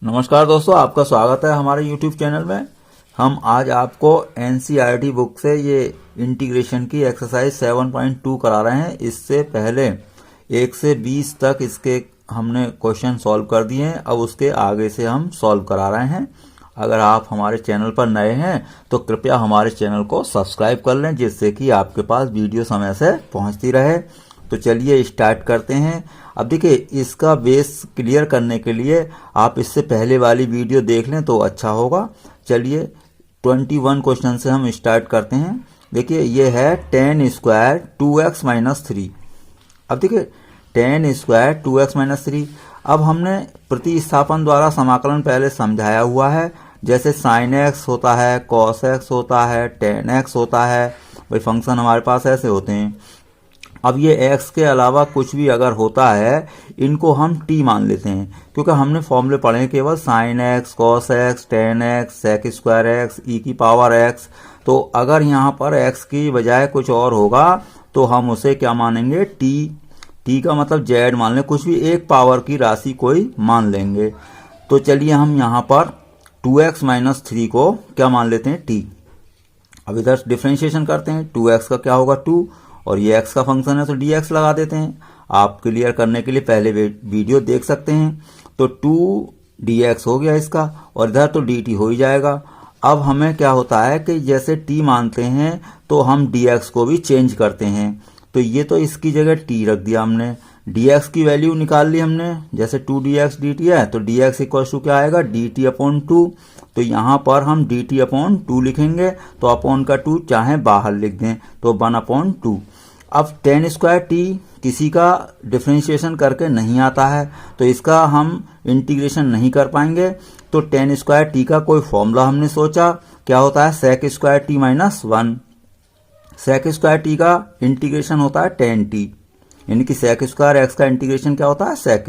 नमस्कार दोस्तों, आपका स्वागत है हमारे YouTube चैनल में। हम आज आपको NCERT बुक से ये इंटीग्रेशन की एक्सरसाइज 7.2 करा रहे हैं। इससे पहले 1 से 20 तक इसके हमने क्वेश्चन सॉल्व कर दिए हैं। अब उसके आगे से हम सॉल्व करा रहे हैं। अगर आप हमारे चैनल पर नए हैं तो कृपया हमारे चैनल को सब्सक्राइब कर लें, जिससे कि आपके पास वीडियो समय से पहुंचती रहे। तो चलिए स्टार्ट करते हैं। अब देखिए, इसका बेस क्लियर करने के लिए आप इससे पहले वाली वीडियो देख लें तो अच्छा होगा। चलिए 21 क्वेश्चन से हम स्टार्ट करते हैं। देखिए, ये है 10 स्क्वायर 2x माइनस 3। अब देखिए 10 स्क्वायर 2x माइनस 3। अब हमने प्रतिस्थापन द्वारा समाकलन पहले समझाया हुआ है। जैसे साइन एक्स होता है, कॉस एक्स होता है, टेन एक्स होता है। भाई फंक्शन हमारे पास ऐसे होते हैं। अब ये x के अलावा कुछ भी अगर होता है, इनको हम t मान लेते हैं, क्योंकि हमने फॉर्मूले पढ़े हैं केवल sine x, cos x, tan x, sec square x, e की पावर x। तो अगर यहाँ पर x की बजाय कुछ और होगा तो हम उसे क्या मानेंगे, t का मतलब z मान लें, कुछ भी एक पावर की राशि कोई मान लेंगे। तो चलिए हम यहाँ पर 2x माइनस 3 को क्या मान लेते हैं, t। अब इधर डिफ्रेंशिएशन करते हैं। 2x का क्या होगा 2, और ये x का फंक्शन है तो dx लगा देते हैं। आप क्लियर करने के लिए पहले वीडियो देख सकते हैं। तो 2 dx हो गया इसका, और इधर तो dt हो ही जाएगा। अब हमें क्या होता है कि जैसे t मानते हैं तो हम dx को भी चेंज करते हैं। तो ये तो इसकी जगह t रख दिया हमने, dx की वैल्यू निकाल ली हमने। जैसे 2 dx dt है तो dx इक्वल टू क्या आएगा, dt अपॉन 2। तो यहाँ पर हम dt अपॉन 2 लिखेंगे, तो अपॉन का 2 चाहे बाहर लिख दें तो 1 अपॉन 2। अब 10 स्क्वायर टी किसी का डिफरेंशिएशन करके नहीं आता है, तो इसका हम इंटीग्रेशन नहीं कर पाएंगे। तो 10 स्क्वायर टी का कोई फॉर्मूला हमने सोचा, क्या होता है, sec square T minus 1। Sec square T का इंटीग्रेशन होता है 10t, यानी कि सेक स्क्वायर एक्स का इंटीग्रेशन क्या होता है, सेक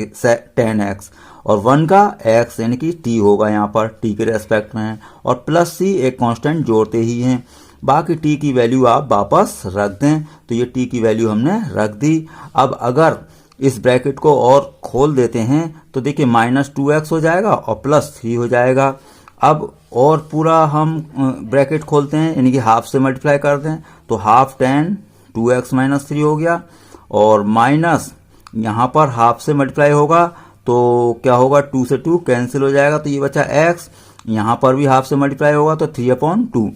10x, और 1 का x यानी कि t होगा यहाँ पर, t के रेस्पेक्ट में है, और प्लस c एक कांस्टेंट जोड़ते ही हैं। बाकी t की वैल्यू आप वापस रख दें। तो ये t की वैल्यू हमने रख दी। अब अगर इस ब्रैकेट को और खोल देते हैं तो देखिए -2x हो जाएगा और +3 हो जाएगा। अब और पूरा हम ब्रैकेट खोलते हैं, यानी कि हाफ से मल्टीप्लाई कर दें तो हाफ 10 2x माइनस 3 हो गया, और माइनस यहाँ पर हाफ से मल्टीप्लाई होगा तो क्या होगा, 2 से 2 कैंसिल हो जाएगा, तो ये बचा x। यहाँ पर भी हाफ से मल्टीप्लाई होगा तो 3 अपॉन 2।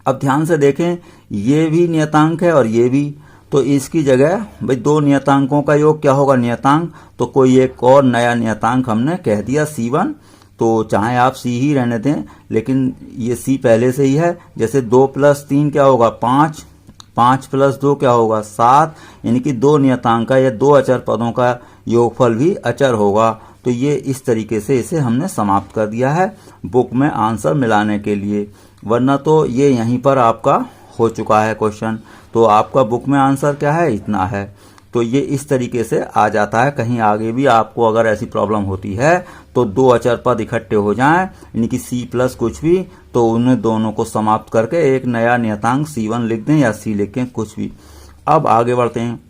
अब ध्यान से देखें, ये भी नियतांक है और ये भी, तो इसकी जगह भाई दो नियतांकों का योग क्या होगा, नियतांक। तो कोई एक और नया नियतांक हमने कह दिया c1। तो चाहे आप c ही रहने दें, लेकिन ये c पहले से ही है। जैसे 2 + 3 क्या होगा, 5, 5 + 2 क्या होगा, 7, यानी कि दो नियतांक का या दो अचर पदों का योगफल भी अचर होगा। तो ये इस तरीके से इसे हमने समाप्त कर दिया है बुक में आंसर मिलाने के लिए, वरना तो ये यहीं पर आपका हो चुका है क्वेश्चन। तो आपका बुक में आंसर क्या है, इतना है। तो ये इस तरीके से आ जाता है। कहीं आगे भी आपको अगर ऐसी प्रॉब्लम होती है तो दो अचर पद इकट्ठे हो जाएं, यानी कि c प्लस कुछ भी, तो उन्हें दोनों को समाप्त करके एक नया नियतांक c1 लिख दें या c लिखें, कुछ भी। अब आगे बढ़ते हैं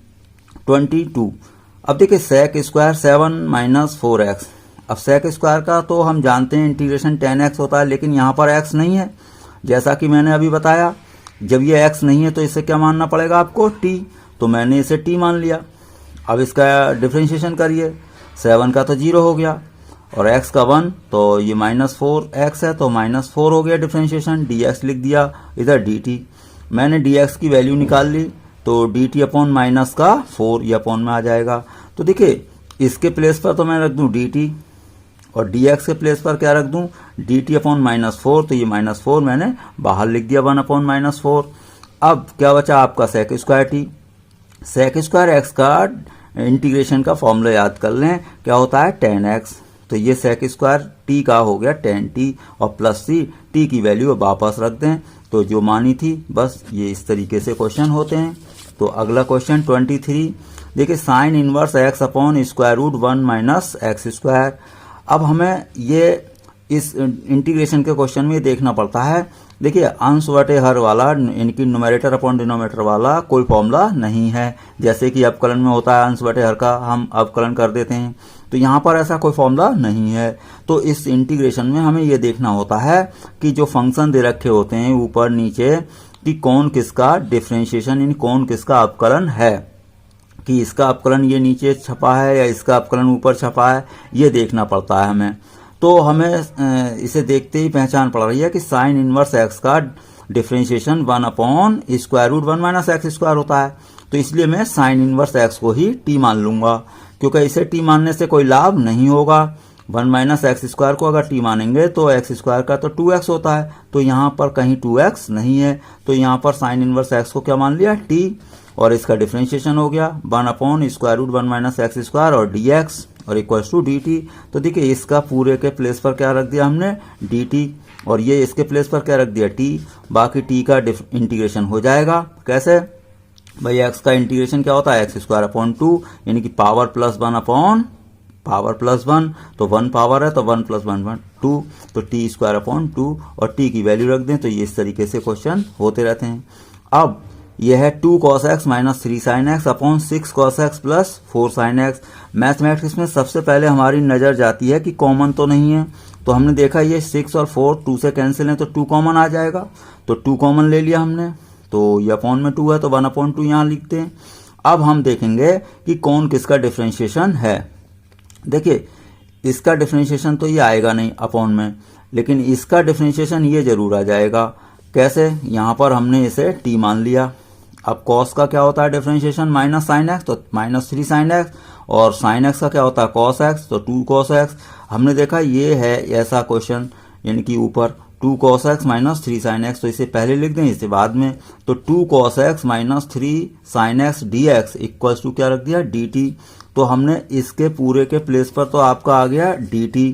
22। अब देखिए सेक स्क्वायर 7 माइनस 4x। अब सेक स्क्वायर का तो हम जानते हैं इंटीग्रेशन 10x होता है, लेकिन यहाँ पर x नहीं है। जैसा कि मैंने अभी बताया, जब ये x नहीं है तो इसे क्या मानना पड़ेगा आपको, t। तो मैंने इसे t मान लिया। अब इसका डिफरेंशिएशन करिए, 7 का तो 0 हो गया और x का 1, तो ये -4x है तो -4 हो गया डिफरेंशिएशन, dx लिख दिया, इधर dt। मैंने dx की वैल्यू निकाल ली, तो dt अपॉन माइनस का 4 ये अपॉन में आ जाएगा। तो देखिए इसके प्लेस पर तो मैं रख दूं dt, और dx के प्लेस पर क्या रख दूं, dt अपॉन -4। तो ये -4 मैंने बाहर लिख दिया, 1 अपॉन -4। अब क्या बचा आपका sec square T. Sec square x का इंटीग्रेशन का फॉर्मूला याद कर लें, क्या होता है 10x। तो ये सेक स्क्वायर टी का हो गया 10t, और प्लस c, t की वैल्यू वापस रख दें तो जो मानी थी। बस ये इस तरीके से क्वेश्चन होते हैं। तो अगला क्वेश्चन 23। देखिए sine inverse x upon square root 1 minus X square. अब हमें ये इस इंटीग्रेशन के क्वेश्चन में देखना पड़ता है। देखिए अंश बटे हर वाला, इनकी न्यूमरेटर अपॉन डिनोमिनेटर वाला कोई फॉर्मूला नहीं है। जैसे कि अवकलन में होता है अंश बटे हर का, हम अवकलन कर देते हैं। तो यहाँ पर ऐसा कोई फॉर्मूला नहीं है। तो इस इंटीग्रेशन में हमें ये देखना होता है कि जो फंक्शन दे रखे होते हैं ऊपर नीचे कि कौन किसका डिफरेंशिएशन यानी कौन किसका अपकलन है, कि इसका अपकलन ये नीचे छपा है या इसका अपकलन ऊपर छपा है, ये देखना पड़ता है हमें। तो हमें इसे देखते ही पहचान पड़ रही है कि साइन इनवर्स एक्स का डिफरेंशिएशन 1/√1 माइनस एक्स स्क्वायर होता है। तो इसलिए मैं साइन इनवर्स एक्स को ही टी मान लूंगा, क्योंकि इसे टी मानने से कोई लाभ नहीं होगा। 1 माइनस एक्स स्क्वायर को अगर टी मानेंगे तो एक्स स्क्वायर का तो 2x होता है, तो यहाँ पर कहीं 2x नहीं है, तो यहाँ पर साइन इनवर्स एक्स को क्या मान लिया, टी, और इसका डिफरेंशिएशन हो गया 1/√1 माइनस एक्स स्क्वायर और dx और इक्वल्स टू dt। तो देखिए इसका पूरे के प्लेस पर क्या रख दिया हमने, dt, और ये इसके प्लेस पर क्या रख दिया, t। बाकी t का इंटीग्रेशन हो जाएगा। कैसे भाई, x का इंटीग्रेशन क्या होता है, x²/2 यानी कि पावर प्लस 1/पावर प्लस 1, तो 1 पावर है तो 1 + 1 2, तो t²/2 और t की वैल्यू रख दें। तो ये इस तरीके से क्वेश्चन होते रहते हैं। अब यह है 2 cos x minus 3 sin x upon 6 cos x plus 4 sin x। Mathematics में सबसे पहले हमारी नज़र जाती है कि कॉमन तो नहीं है, तो हमने देखा ये 6 और 4 2 से कैंसिल है तो 2 कॉमन आ जाएगा, तो 2 कॉमन ले लिया हमने, तो ये अपॉन में 2 है तो 1/2 यहाँ लिखते हैं। अब हम देखेंगे कि कौन किसका डिफरेंशिएशन है। देखिए इसका डिफरेंशिएशन तो ये आएगा नहीं अपॉन में, लेकिन इसका डिफरेंशिएशन ये जरूर आ जाएगा। कैसे, यहाँ पर हमने इसे t मान लिया। अब cos का क्या होता है डिफरेंशिएशन, माइनस साइन एक्स, तो -3 sin x, और sin x का क्या होता है cos x, तो 2 cos x। हमने देखा ये है ऐसा क्वेश्चन, यानी कि ऊपर 2 cos x minus 3 sin x, तो इसे पहले लिख दें इसे बाद में, तो 2 cos x minus 3 sin x dx equals to क्या रख दिया, dt। तो हमने इसके पूरे के प्लेस पर तो आपका आ गया dt,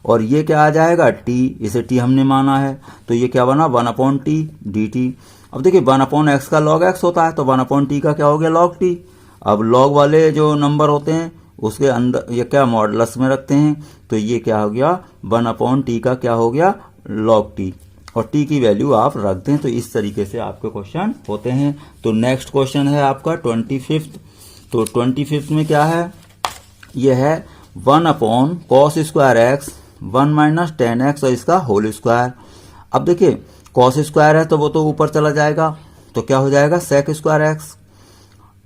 और ये क्या आ जाएगा t, इसे t हमने माना है, तो ये क्या बना 1/t dt। अब देखिए 1/x का log x होता है, तो 1/t का क्या हो गया log t। अब log वाले जो नंबर होते हैं उसके अंदर ये क्या मॉडुलस में रखते हैं, तो ये क्या हो गया 1/t का क्या हो गया log t, और t की वैल्यू आप रख दें। तो इस तरीके से आपके क्वेश्चन होते हैं। तो नेक्स्ट क्वेश्चन है आपका 25th। तो 25th में क्या है, ये है 1/cos square x 1 minus 10x और इसका होल स्क्वायर। अब देखिए cos स्क्वायर है तो वो तो ऊपर चला जाएगा, तो क्या हो जाएगा sec स्क्वायर x।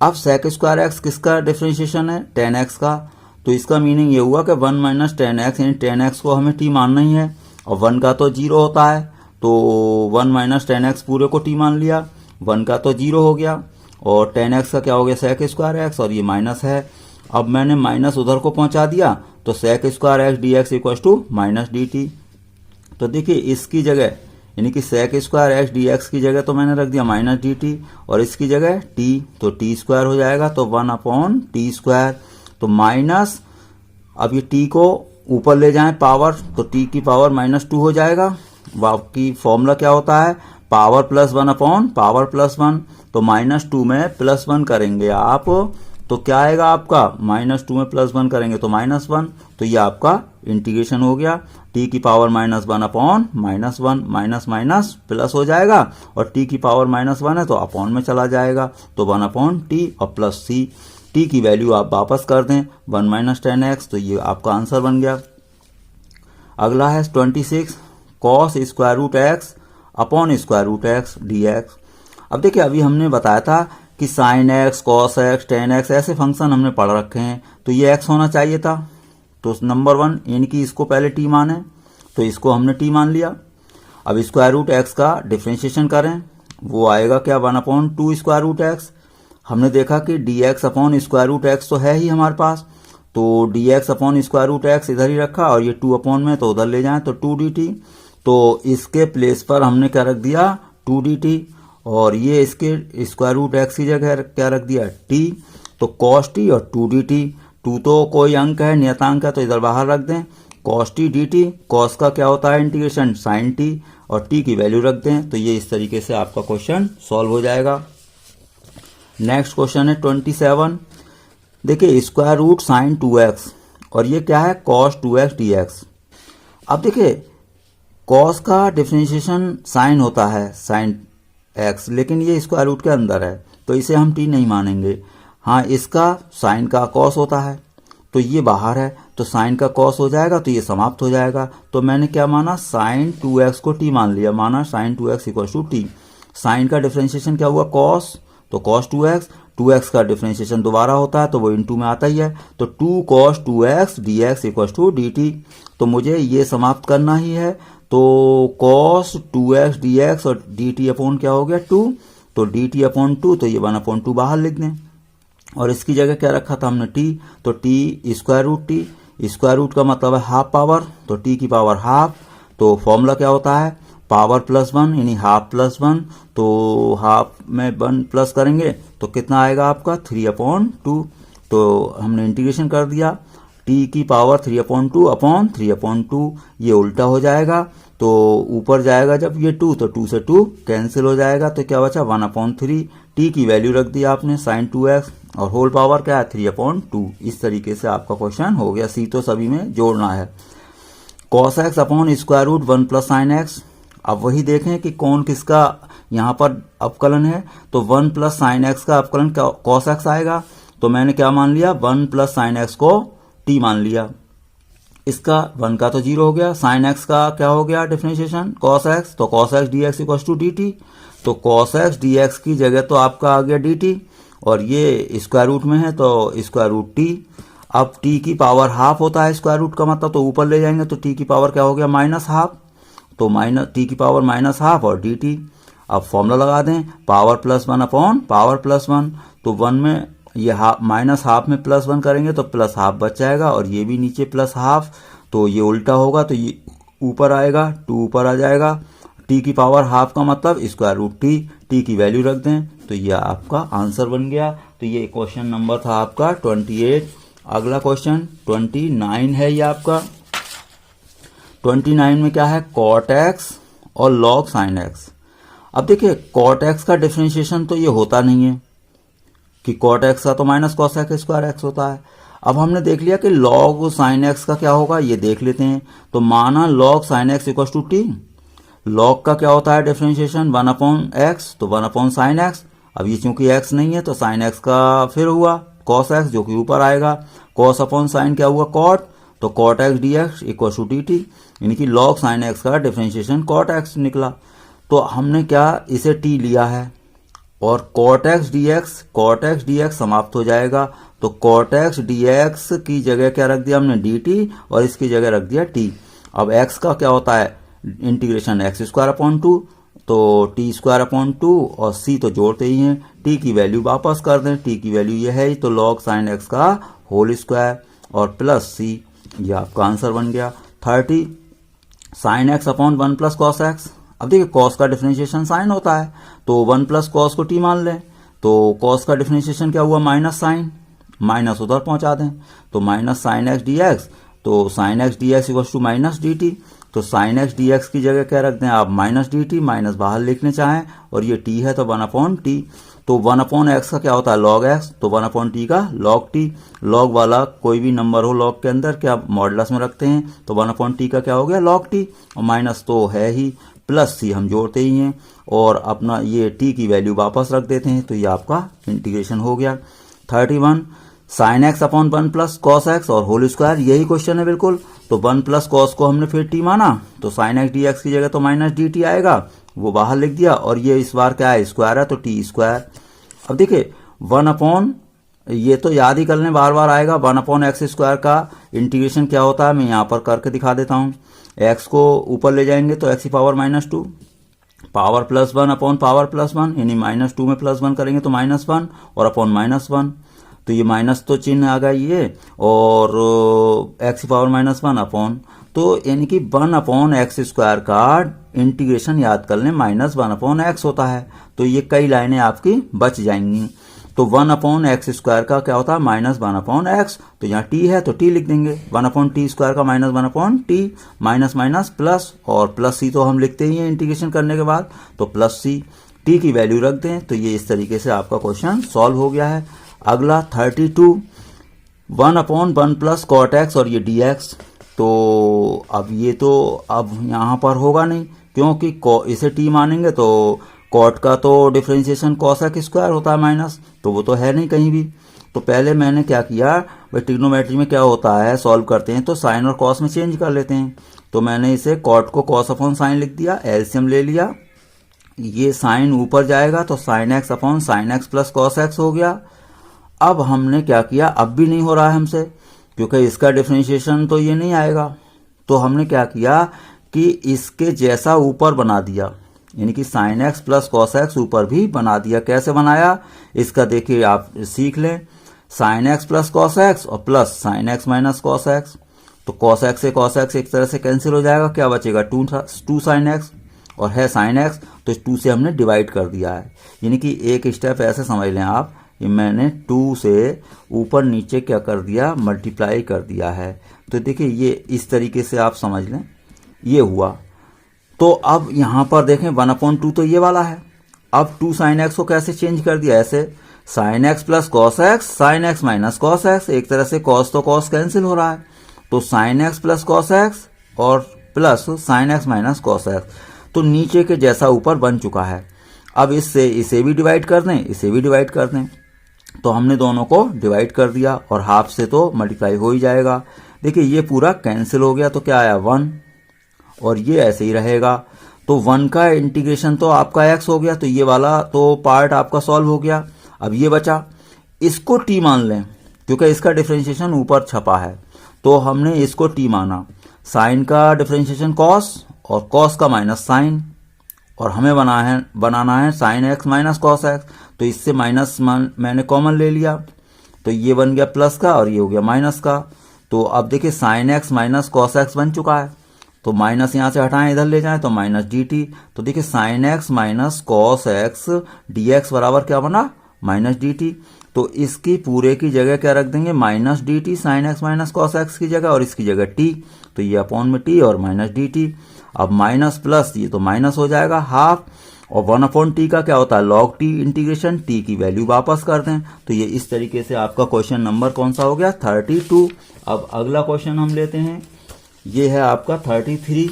अब sec स्क्वायर x किसका डिफरेंशिएशन है, 10x का, तो इसका मीनिंग ये हुआ कि 1 माइनस 10x यानी 10x को हमें t मानना ही है, और 1 का तो 0 होता है, तो 1 माइनस 10x पूरे को t मान लिया, 1 का तो 0 हो गया, और 10x का क्या हो गया sec स्क्वायर x, और ये माइनस है। अब मैंने माइनस उधर को पहुंचा दिया, तो sec square x dx equals to minus dt। तो देखिए इसकी जगह यानी कि sec स्क्वायर x dx की जगह तो मैंने रख दिया माइनस dt, और इसकी जगह t, तो t स्क्वायर हो जाएगा, तो 1/t स्क्वायर, तो माइनस, अब ये t को ऊपर ले जाएं पावर, तो t की पावर -2 हो जाएगा। बाकी फॉर्मूला क्या होता है, पावर प्लस 1/पावर प्लस 1, तो -2 में +1 करेंगे आप, तो क्या आएगा आपका, -2 में +1 करेंगे तो -1, तो ये आपका इंटीग्रेशन हो गया। t की पावर -1/-1 माइनस माइनस प्लस हो जाएगा, और t की पावर -1 है तो अपॉन में चला जाएगा, तो 1/t और प्लस c। t की वैल्यू आप वापस कर दें 1 माइनस 10x, तो ये आपका आंसर बन गया। अगला है 26 cos square root x upon square root x dx। अब देखिए अभी हमने बताया था कि sine x, cos x, tan x ऐसे फंक्शन हमने पढ़ रखे हैं, तो ये x होना चाहिए था। तो नंबर 1 यानी कि इसको पहले t माने, तो इसको हमने t मान लिया। अब स्क्वायर रूट x का डिफरेंशिएशन करें, वो आएगा क्या 1/2 स्क्वायर रूट x। हमने देखा कि dx upon square root x तो है ही हमारे पास, तो dx upon square root x इधर ही रखा, और ये 2 अपॉन में तो उधर ले जाएं, तो 2 dt, तो इसके प्लेस पर हमने क्या रख दिया 2 dt, और ये इसके स्क्वायर रूट x की जगह क्या रख दिया t, तो cos t और 2 dt। 2 तो कोई अंक है, नियतांक है, तो इधर बाहर रख दें, cos t dt, cos का क्या होता है इंटीग्रेशन sin t, और t की वैल्यू रख दें, तो ये इस तरीके से आपका क्वेश्चन सॉल्व हो जाएगा। नेक्स्ट क्वेश्चन है 27। देखिए स्क्वायर रूट sin 2x, और ये क्या है cos 2x dx। अब देखिए cos का डिफरेंशिएशन sin होता है sin x, लेकिन ये स्क्वायर रूट के अंदर है, तो इसे हम t नहीं मानेंगे। हाँ, इसका sin का cos होता है, तो ये बाहर है, तो साइन का कॉस हो जाएगा, तो ये समाप्त हो जाएगा। तो मैंने क्या माना, साइन 2x को t मान लिया, माना sine 2x equal to T. Sine का डिफरेंशिएशन क्या हुआ, कॉस, तो कॉस 2x, 2x का डिफरेंशिएशन दोबारा होता है तो वो इनटू में आता ही है, तो 2 cos 2x dx equal to dt। तो मुझे ये समाप्त करना ही है, तो cos 2x dx और dt अपॉन क्या हो गया 2, तो dt अपॉन 2, तो ये 1 अपॉन 2 बाहर लिख दें। और इसकी जगह क्या रखा था हमने t, तो t square root T, square root का मतलब है हाफ पावर, तो t की पावर हाफ, तो फॉर्मूला क्या होता है, पावर प्लस 1 यानी हाफ प्लस 1, तो हाफ में 1 प्लस करेंगे तो कितना आएगा आपका 3/2। तो हमने इंटीग्रेशन कर दिया, t की पावर 3/2 अपॉन 3/2, ये उल्टा हो जाएगा, तो ऊपर जाएगा जब ये 2 तो 2 से 2 कैंसिल हो जाएगा, तो क्या बचा 1/3। t की वैल्यू रख दी आपने साइन 2x और होल पावर क्या है 3/2। इस तरीके से आपका क्वेश्चन हो गया। सी तो सभी में जोड़ना है। cos x upon square root 1 plus sine X. अब वही देखें कि कौन किसका यहाँ पर अवकलन है, तो 1 प्लस साइन एक्स का अवकलन cos x आएगा, तो मैंने क्या मान लिया 1 प्लस साइन एक्स को t मान लिया। इसका 1 का तो 0 हो गया, साइन एक्स का क्या हो गया डिफरेंशिएशन cos x, तो cos x dx equal to dt, तो cos x dx की जगह तो आपका आ गया dt, और ये स्क्वायर रूट में है तो स्क्वायर रूट t। अब t की पावर हाफ होता है स्क्वायर रूट का मतलब, तो ऊपर ले जाएंगे तो t की पावर क्या हो गया माइनस हाफ, तो माइनस t की पावर माइनस हाफ और dt। अब फॉर्मूला लगा दें, power plus 1 upon power plus 1, तो 1 में ये माइनस हाफ में प्लस 1 करेंगे तो प्लस हाफ बच जाएगा, और ये भी नीचे प्लस हाफ, तो ये उल्टा होगा, तो ये ऊपर आएगा, 2 ऊपर आ जाएगा, t की पावर हाफ का मतलब स्क्वायर रूट t की वैल्यू रख दें, तो ये आपका आंसर बन गया। तो ये क्वेश्चन नंबर था आपका 28। अगला क्वेश्चन 29 है ये आपका। 29 में क्या है, cot x और log sin x। अब देखिए cot x का डिफरेंशिएशन तो ये होता नहीं है कि cot x का तो minus cos x square x होता है। अब हमने देख लिया कि log sin x का क्या होगा, ये देख लेते हैं। तो माना log sin x equal to t, log का क्या होता है डिफरेंशिएशन 1/x, तो 1/sin x। अब ये चूंकि x नहीं है तो sin x का फिर हुआ cos x जो कि ऊपर आएगा, cos अपॉन sin क्या हुआ cot, तो cot x dx equal to dt, यानी कि log sin x का डिफरेंशिएशन cot x निकला। तो हमने क्या इसे t लिया है, और cot x dx समाप्त हो जाएगा, तो cot x dx की जगह क्या रख दिया हमने dt, और इसकी जगह रख दिया t। अब x का क्या होता है इंटीग्रेशन x स्क्वायर अपॉन 2, तो t स्क्वायर अपॉन 2, और c तो जोड़ते ही हैं, t की वैल्यू वापस कर दें, t की वैल्यू ये है, तो log sin x का होल स्क्वायर और प्लस c, ये आपका आंसर बन गया। 30 sin x upon 1 plus cos x। अब देखिए cos का डिफरेंशिएशन साइन होता है, तो 1 प्लस cos को t मान लें, तो cos का डिफरेंशिएशन क्या हुआ माइनस साइन, माइनस उधर पहुंचा दें, तो माइनस साइन एक्स dx, तो sine X dx equal to minus dt, तो साइन एक्स dx की जगह क्या रख दें आप माइनस dt, माइनस बाहर लिखने चाहें, और ये t है तो 1/t, तो 1/x का क्या होता है log x, तो 1/t का log t। log वाला कोई भी नंबर हो log के अंदर क्या मॉडुलस में रखते हैं, तो 1/t का क्या हो गया log t, और माइनस तो है ही, प्लस c हम जोड़ते ही हैं, और अपना ये t की वैल्यू वापस रख देते हैं, तो ये आपका इंटीग्रेशन हो गया। 31 sine x upon 1 plus cos x और होल स्क्वायर, यही क्वेश्चन है बिल्कुल। तो 1 प्लस कॉस को हमने फिर t माना, तो साइन एक्स डी एक्स की जगह तो माइनस डी टी आएगा, वो बाहर लिख दिया, और ये इस बार क्या है स्क्वायर है तो टी स्क्वायर। अब देखिए 1 अपॉन, ये तो याद ही कर लें बार बार आएगा, 1 अपॉन एक्स स्क्वायर का इंटीग्रेशन क्या होता है मैं यहाँ पर करके दिखा देता हूँ। एक्स को ऊपर ले जाएंगे तो एक्स की power -2, power plus 1 upon power plus 1, यानी -2 में प्लस 1 करेंगे तो -1 और अपॉन -1, तो ये माइनस तो चिन्ह आ गया ये, और एक्स की पावर -1 अपॉन, तो यानी कि 1 अपॉन एक्स स्क्वायर का इंटीग्रेशन याद कर लें -1 अपॉन एक्स होता है, तो ये कई लाइनें आपकी बच जाएंगी। तो 1 अपॉन एक्स स्क्वायर का क्या होता है -1 अपॉन एक्स, तो यहाँ t है तो t लिख देंगे, 1 अपॉन टी स्क्वायर का -1 upon T, minus minus plus, और प्लस सी तो हम लिखते ही हैं इंटीग्रेशन करने के बाद, तो प्लस सी, t की वैल्यू रख दें, तो ये इस तरीके से आपका क्वेश्चन सॉल्व हो गया है। अगला 32 1 अपॉन 1 प्लस कॉट एक्स और ये dx, तो अब ये तो अब यहाँ पर होगा नहीं, क्योंकि इसे t मानेंगे तो कॉट का तो डिफरेंशिएशन कॉस एक्स स्क्वायर होता है माइनस, तो वो तो है नहीं कहीं भी, तो पहले मैंने क्या किया, भाई ट्रिग्नोमेट्री में क्या होता है, सॉल्व करते हैं तो साइन और कॉस में चेंज कर लेते हैं। तो मैंने इसे कॉट को कॉस अपॉन साइन लिख दिया, एलसीएम ले लिया, ये साइन ऊपर जाएगा तो sine x upon sine x plus cos x हो गया। अब हमने क्या किया, अब भी नहीं हो रहा है हमसे, क्योंकि इसका डिफरेंशिएशन तो ये नहीं आएगा, तो हमने क्या किया कि इसके जैसा ऊपर बना दिया, यानी कि sine x plus cos x ऊपर भी बना दिया। कैसे बनाया, इसका देखिए आप सीख लें, sine x plus cos x और plus sine x minus cos x, तो कॉस एक्स से कॉस एक्स एक तरह से कैंसिल हो जाएगा, क्या बचेगा, टू साइन एक्स, और है साइन एक्स तो 2 से हमने डिवाइड कर दिया है। यानी कि एक स्टेप ऐसे समझ लें आप, कि मैंने 2 से ऊपर नीचे क्या कर दिया, मल्टीप्लाई कर दिया है। तो देखिए ये इस तरीके से आप समझ लें, ये हुआ। तो अब यहां पर देखें 1/2 तो ये वाला है। अब 2 साइन एक्स को कैसे चेंज कर दिया, ऐसे sine x plus cos x, sign x minus cos x, एक तरह से कॉस तो कॉस कैंसिल हो रहा है, तो sine x plus cos x और plus sine x minus cos x, तो नीचे के जैसा ऊपर बन चुका है। अब इससे इसे भी डिवाइड कर दें, इसे भी डिवाइड कर दें, तो हमने दोनों को डिवाइड कर दिया और हाफ से तो मल्टीप्लाई हो ही जाएगा। देखिए ये पूरा कैंसिल हो गया, तो क्या आया 1, और ये ऐसे ही रहेगा। तो 1 का इंटीग्रेशन तो आपका x हो गया, तो ये वाला तो पार्ट आपका सॉल्व हो गया। अब ये बचा, इसको t मान लें, क्योंकि इसका डिफरेंशिएशन ऊपर छपा है, तो हमने इसको t माना। साइन का डिफरेंशिएशन cos और cos का माइनस साइन, और हमें बनाना है sign x minus cos x, तो इससे माइनस मैंने कॉमन ले लिया, तो ये बन गया प्लस का और ये हो गया माइनस का। तो अब देखिए sign x minus cos x बन चुका है, तो माइनस यहाँ से हटाएं, इधर ले जाएं, तो माइनस डी टी। तो देखिए sign x minus cos x d x बराबर क्या बना, माइनस डी टी। तो इसकी पूरे की जगह क्या रख देंगे, minus d T, sign x minus cos x की जगह, और इसकी जगह टी, तो ये अपॉन में टी और माइनस डी टी। अब माइनस प्लस ये तो माइनस हो जाएगा हाफ, और 1/t का क्या होता है, लॉग टी, इंटीग्रेशन टी की वैल्यू वापस कर दें। तो ये इस तरीके से आपका क्वेश्चन नंबर कौन सा हो गया, 32। अब अगला क्वेश्चन हम लेते हैं, ये है आपका 33।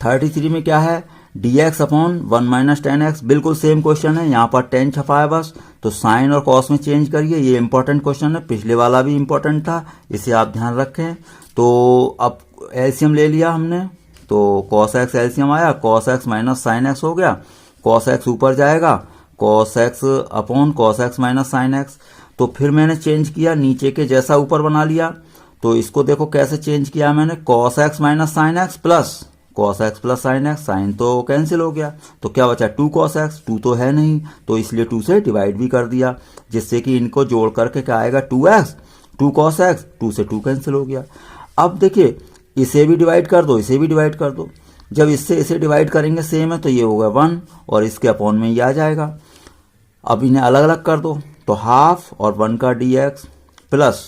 33 में क्या है, dx upon 1 minus ten x, बिल्कुल सेम क्वेश्चन है, यहाँ पर 10 छपा है बस, तो साइन और कॉस में चेंज करिए। ये इंपॉर्टेंट क्वेश्चन है, पिछले वाला भी इंपॉर्टेंट था, इसे आप ध्यान रखें। तो अब एलसीएम ले लिया हमने, तो cos x एलसीएम आया, cos x minus sine x हो गया, cos x ऊपर जाएगा, cos x upon cos x minus sine x. तो फिर मैंने चेंज किया, नीचे के जैसा ऊपर बना लिया, तो इसको देखो कैसे चेंज किया मैंने, cos x minus sine x plus cos x plus sine X, sine तो कैंसिल हो गया, तो क्या बचा 2 cos x, 2 तो है नहीं, तो इसलिए 2 से डिवाइड भी कर दिया, जिससे कि इनको जोड़ करके क्या आएगा 2x, 2 cos x, 2 से 2 कैंसिल हो गया। अब देखिए इसे भी डिवाइड कर दो, इसे भी डिवाइड कर दो, जब इससे इसे डिवाइड करेंगे सेम है, तो ये होगा 1 और इसके अपॉन में ये आ जाएगा। अब इन्हें अलग अलग कर दो, तो हाफ और 1 का dx प्लस,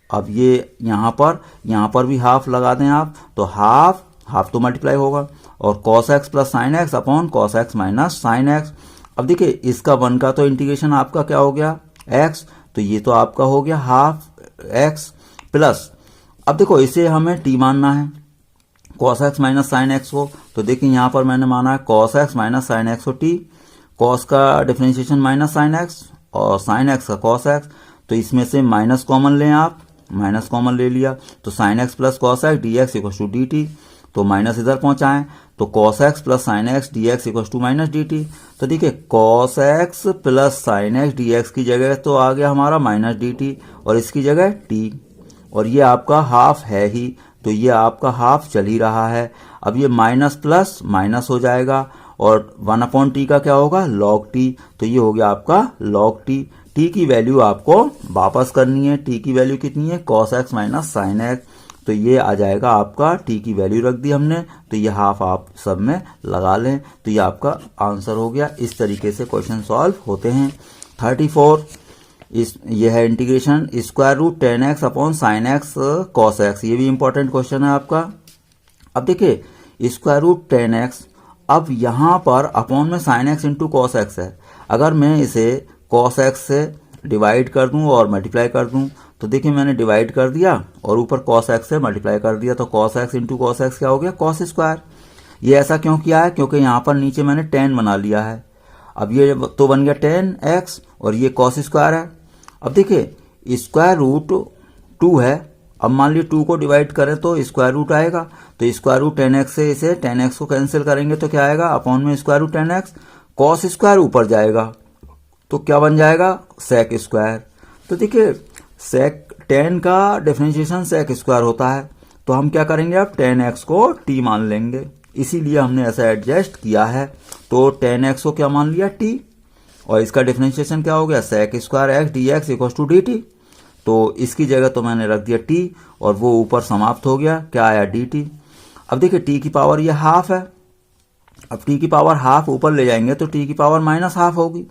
अब ये यहाँ पर भी हाफ लगा दें आप, तो हाफ तो मल्टीप्लाई होगा, और cos x plus sine x upon cos x minus sine X. अब देखिए इसका 1 का तो इंटीग्रेशन आपका क्या हो गया x, तो ये तो आपका हो गया हाफ x प्लस, अब देखो इसे हमें t मानना है, cos x minus sine x को, तो देखिए यहाँ पर मैंने माना है cos x minus sine x को t, cos का डिफरेंशिएशन माइनस साइन एक्स और साइन एक्स का cos x, तो इसमें से माइनस कॉमन लें आप, माइनस कॉमन ले लिया, तो sine x plus cos x d x equal to d t, तो माइनस इधर पहुंचाएं, तो cos x plus sine x d x equal to minus d t. तो देखिए cos x plus sine x d x की जगह तो आ गया हमारा माइनस डी टी, और इसकी जगह t, और ये आपका हाफ है ही, तो ये आपका हाफ चल ही रहा है। अब ये माइनस प्लस माइनस हो जाएगा, और 1/t का क्या होगा, लॉग टी, तो ये हो गया आपका लॉग टी। टी की वैल्यू आपको वापस करनी है, टी की वैल्यू कितनी है, cos x minus sine x, तो ये आ जाएगा आपका, टी की वैल्यू रख दी हमने, तो ये हाफ आप सब में लगा लें, तो ये आपका आंसर हो गया। इस तरीके से क्वेश्चन सॉल्व होते हैं। 34 ये है integration square root 10x upon sine x cos x, ये भी इंपॉर्टेंट क्वेश्चन है आपका। अब देखिए स्क्वायर रूट 10x, अब यहाँ पर अपॉन में sine x into cos x है, अगर मैं इसे कॉस एक्स से डिवाइड कर दूं और मल्टीप्लाई कर दूं, तो देखिए मैंने डिवाइड कर दिया और ऊपर cos x से मल्टीप्लाई कर दिया, तो cos x into cos x क्या हो गया, cos स्क्वायर। ये ऐसा क्यों किया है, क्योंकि यहाँ पर नीचे मैंने 10 बना लिया है। अब ये तो बन गया 10x और ये cos स्क्वायर है। अब देखिए स्क्वायर रूट 2 है, अब मान लीजिए 2 को डिवाइड करें तो स्क्वायर रूट आएगा, तो स्क्वायर रूट 10x से इसे 10x को कैंसिल करेंगे तो क्या आएगा, अपॉन में square root 10x, cos square ऊपर जाएगा तो क्या बन जाएगा, सेक स्क्वायर। तो देखिए सेक 10 का डिफरेंशिएशन सेक स्क्वायर होता है, तो हम क्या करेंगे, अब 10x को t मान लेंगे, इसीलिए हमने ऐसा एडजस्ट किया है। तो 10x को क्या मान लिया, t, और इसका डिफरेंशिएशन क्या हो गया, sec square x d x equal to d t. तो इसकी जगह तो मैंने रख दिया t और वो ऊपर समाप्त हो गया, क्या आया, dt। अब देखिए t की पावर ये हाफ है, अब t की पावर हाफ ऊपर ले जाएंगे तो t की पावर माइनस हाफ होगी।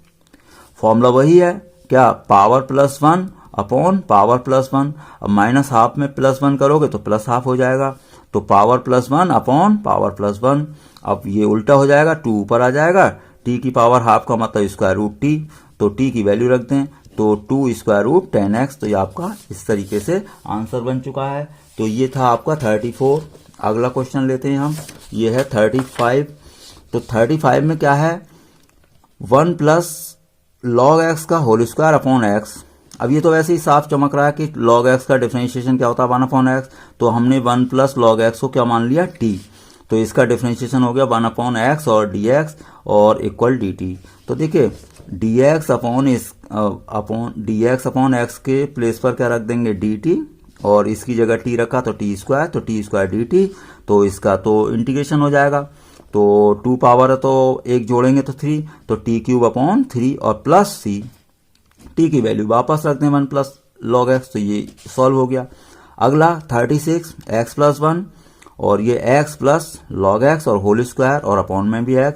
फॉर्मूला वही है, क्या, power plus 1 upon power plus 1। अब माइनस हाफ में प्लस 1 करोगे तो प्लस हाफ हो जाएगा, तो power plus 1 upon power plus 1। अब ये उल्टा हो जाएगा, 2 ऊपर आ जाएगा, t की पावर हाफ का मतलब स्क्वायर रूट t, तो t की वैल्यू रख दें तो 2 स्क्वायर रूट 10x। तो ये आपका इस तरीके से आंसर बन चुका है। तो ये था आपका 34। अगला क्वेश्चन लेते हैं हम, ये है 35। तो 35 में क्या है, 1 प्लस लॉग एक्स का होल स्क्वायर अपॉन एक्स। अब ये तो वैसे ही साफ चमक रहा है कि लॉग एक्स का डिफरेंशिएशन क्या होता है, 1 अपॉन एक्स, तो हमने 1 प्लस लॉग एक्स को क्या मान लिया, t, तो इसका डिफरेंशिएशन हो गया 1 अपॉन एक्स और dx और इक्वल dt। तो देखिए dx अपॉन एक्स के प्लेस पर क्या रख देंगे, dt, और इसकी जगह t रखा तो t स्क्वायर, तो t स्क्वायर dt, तो इसका तो इंटीग्रेशन हो जाएगा। तो 2 पावर है तो 1 जोड़ेंगे तो 3, तो t क्यूब अपॉन 3 और प्लस c, t की वैल्यू वापस रख दें 1 प्लस लॉग एक्स, तो ये सॉल्व हो गया। अगला 36, x प्लस 1 और ये x प्लस लॉग एक्स और होल स्क्वायर और अपॉन में भी x।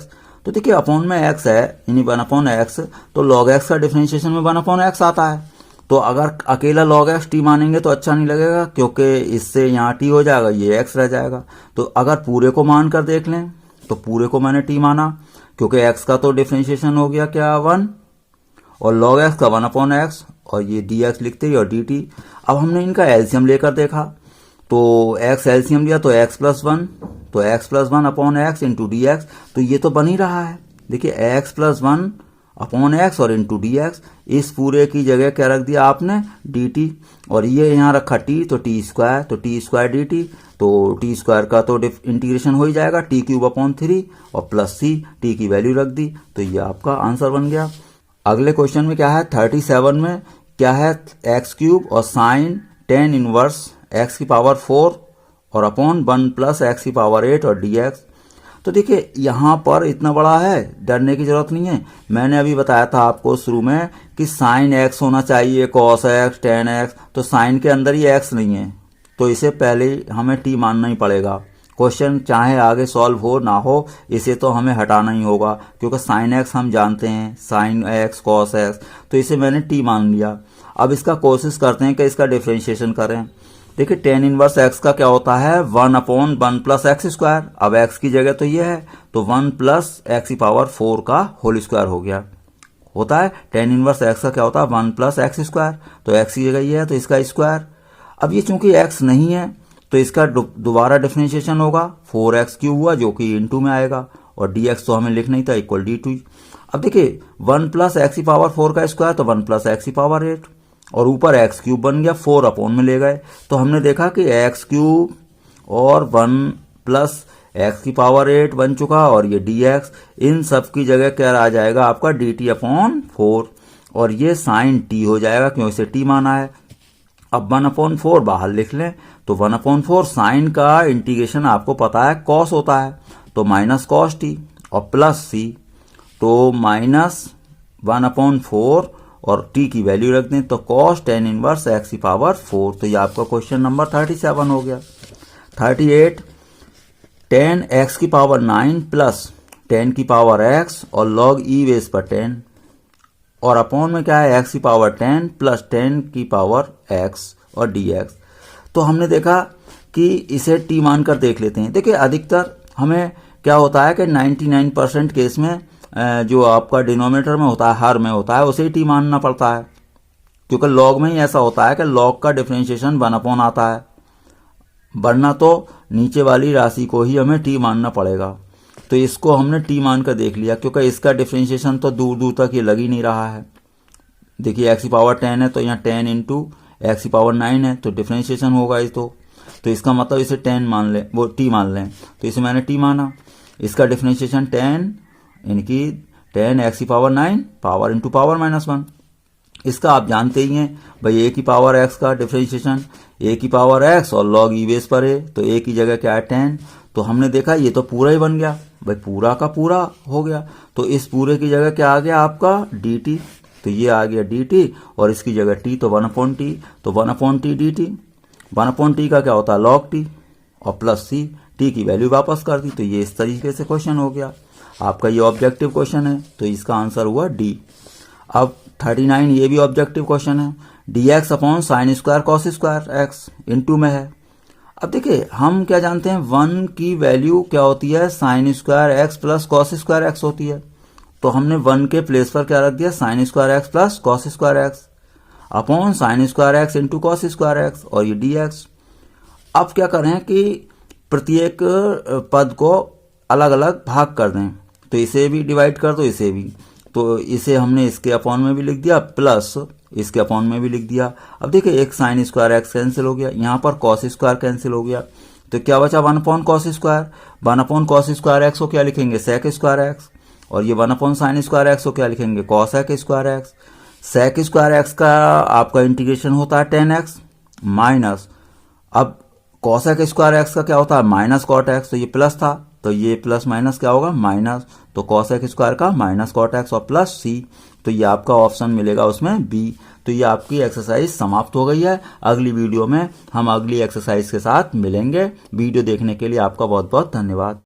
तो देखिए अपॉन में x है, यानी 1 अपॉन एक्स, तो लॉग एक्स का डिफरेंशिएशन में 1 अपॉन एक्स आता है। तो अगर अकेला लॉग एक्स t मानेंगे तो अच्छा नहीं लगेगा, क्योंकि इससे यहाँ t हो जाएगा, ये x रह जाएगा। तो अगर पूरे को मान कर देख लें तो पूरे को मैंने t माना, क्योंकि x का तो डिफरेंशिएशन हो गया क्या, 1, और log x का 1 अपॉन एक्स, और ये dx लिखते ही और dt। अब हमने इनका एलसीएम लेकर देखा, तो x एलसीएम लिया तो x प्लस 1, तो x plus 1 upon x into D x, तो ये तो बन ही रहा है। देखिए x प्लस 1 अपॉन एक्स और इंटू डी एक्स, इस पूरे की जगह क्या रख दिया आपने, dt, और ये यहाँ रखा t, तो t स्क्वायर, तो t स्क्वायर dt, तो t स्क्वायर का तो इंटीग्रेशन हो ही जाएगा, t क्यूब अपॉन 3 और प्लस c, t की वैल्यू रख दी, तो ये आपका आंसर बन गया। अगले क्वेश्चन में क्या है, 37 में क्या है, एक्स क्यूब और साइन 10 इनवर्स एक्स की पावर 4 और अपॉन 1 प्लस एक्स की पावर 8 और dx। तो देखिए यहाँ पर इतना बड़ा है, डरने की जरूरत नहीं है। मैंने अभी बताया था आपको शुरू में कि साइन x होना चाहिए, कॉस x, टेन x, तो साइन के अंदर ही x नहीं है, तो इसे पहले हमें t मानना ही पड़ेगा। क्वेश्चन चाहे आगे सॉल्व हो ना हो, इसे तो हमें हटाना ही होगा, क्योंकि साइन एक्स हम जानते हैं, साइन एक्स कॉस एक्स, तो इसे मैंने t मान लिया। अब इसका कोशिश करते हैं कि इसका डिफरेंशिएशन करें। देखिए टेन इनवर्स एक्स का क्या होता है, 1 अपॉन 1 प्लस एक्स स्क्वायर। अब एक्स की जगह तो ये है, तो 1 प्लस एक्स की पावर 4 का होल स्क्वायर हो गया, होता है। टेन इनवर्स एक्स का क्या होता है, 1 प्लस एक्स स्क्वायर, तो एक्स की जगह ये है तो इसका स्क्वायर। अब ये चूंकि एक्स नहीं है तो इसका दोबारा डिफरेंशिएशन होगा, 4x क्यूब हुआ जो कि इनटू में आएगा, और dx तो हमें लिखना ही था, इक्वल d2। अब देखिए 1 प्लस एक्स की पावर 4 का स्क्वायर, तो 1 प्लस एक्स की पावर 8, और ऊपर एक्स क्यूब बन गया, 4 अपॉन में ले गए, तो हमने देखा कि एक्स क्यूब और 1 प्लस एक्स की पावर 8 बन चुका, और ये dx, इन सब की जगह क्या आ जाएगा आपका, dt अपॉन 4, और ये साइन t हो जाएगा, क्यों इसे t माना है। अब 1 अपॉन 4 बाहर लिख लें, तो 1 अपॉन 4 साइन का इंटीग्रेशन आपको पता है कॉस होता है, तो माइनस कॉस टी और प्लस c, तो माइनस 1 अपॉन 4 और t की वैल्यू रख दें, तो कॉस टेन इनवर्स एक्स की पावर 4। तो ये आपका क्वेश्चन नंबर 37 हो गया। 38, 10 एक्स की पावर 9 प्लस 10 की पावर x और लॉग e बेस पर 10, और अपॉन में क्या है, एक्स की पावर 10 प्लस 10 की पावर x और dx। तो हमने देखा कि इसे t मानकर देख लेते हैं। देखिए अधिकतर हमें क्या होता है कि 99% केस में जो आपका डिनोमिनेटर में होता है, हर में होता है, उसे ही t मानना पड़ता है, क्योंकि लॉग में ही ऐसा होता है कि लॉग का डिफरेंशिएशन 1 अपॉन आता है, वरना तो नीचे वाली राशि को ही हमें t मानना पड़ेगा। तो इसको हमने t मान कर देख लिया, क्योंकि इसका डिफरेंशिएशन तो दूर दूर तक ये लग ही नहीं रहा है, देखिए x की पावर 10 है तो यहाँ 10 इंटू एक्स की पावर 9 है तो डिफ्रेंशिएशन होगा इस तो इसका मतलब इसे 10 मान लें, वो t मान लें, तो इसे मैंने t माना। इसका डिफ्रेंशिएशन 10 यानी कि 10 एक्स की पावर 9 पावर इंटू पावर -1। इसका आप जानते ही हैं भाई a की पावर x का डिफ्रेंशिएशन a की पावर x और log e बेस पर a, तो a की जगह क्या है 10। तो हमने देखा ये तो पूरा ही बन गया भाई, पूरा का पूरा हो गया। तो इस पूरे की जगह क्या आ गया आपका dt, तो ये आ गया dt और इसकी जगह t, तो 1/t, तो 1/t dt। 1/t का क्या होता है log t और प्लस c, t की वैल्यू वापस कर दी। तो ये इस तरीके से क्वेश्चन हो गया आपका, ये ऑब्जेक्टिव क्वेश्चन है तो इसका आंसर हुआ डी। अब 39 ये भी ऑब्जेक्टिव क्वेश्चन है, dx upon sine square cos square x into में है। अब देखिए हम क्या जानते हैं 1 की वैल्यू क्या होती है sine square x plus cos square x होती है, तो हमने 1 के प्लेस पर क्या रख दिया sine square x plus cos square x upon sine square x into cos square x और ये dx। अब क्या करें कि प्रत्येक पद को अलग अलग भाग कर दें, तो इसे भी डिवाइड कर दो इसे भी, तो इसे हमने इसके अपॉन में भी लिख दिया प्लस इसके अपॉन में भी लिख दिया। अब देखिए एक साइन स्क्वायर एक्स कैंसिल हो गया, यहाँ पर कॉस स्क्वायर कैंसिल हो गया, तो क्या बचा 1 upon cos square. 1 upon cos square x को क्या लिखेंगे सेक स्क्वायर एक्स, और ये 1 अपॉन साइन स्क्वायर एक्स को क्या लिखेंगे cosec square x. Sec square x का आपका इंटीग्रेशन होता है 10x माइनस, अब कॉसेक स्क्वायर एक्स का क्या होता है माइनस कॉट एक्स, तो ये प्लस था तो ये प्लस माइनस क्या होगा माइनस, तो कॉसेक स्क्वायर का माइनस कॉट एक्स और प्लस सी, तो ये आपका ऑप्शन मिलेगा उसमें बी। तो ये आपकी एक्सरसाइज समाप्त हो गई है। अगली वीडियो में हम अगली एक्सरसाइज के साथ मिलेंगे। वीडियो देखने के लिए आपका बहुत बहुत धन्यवाद।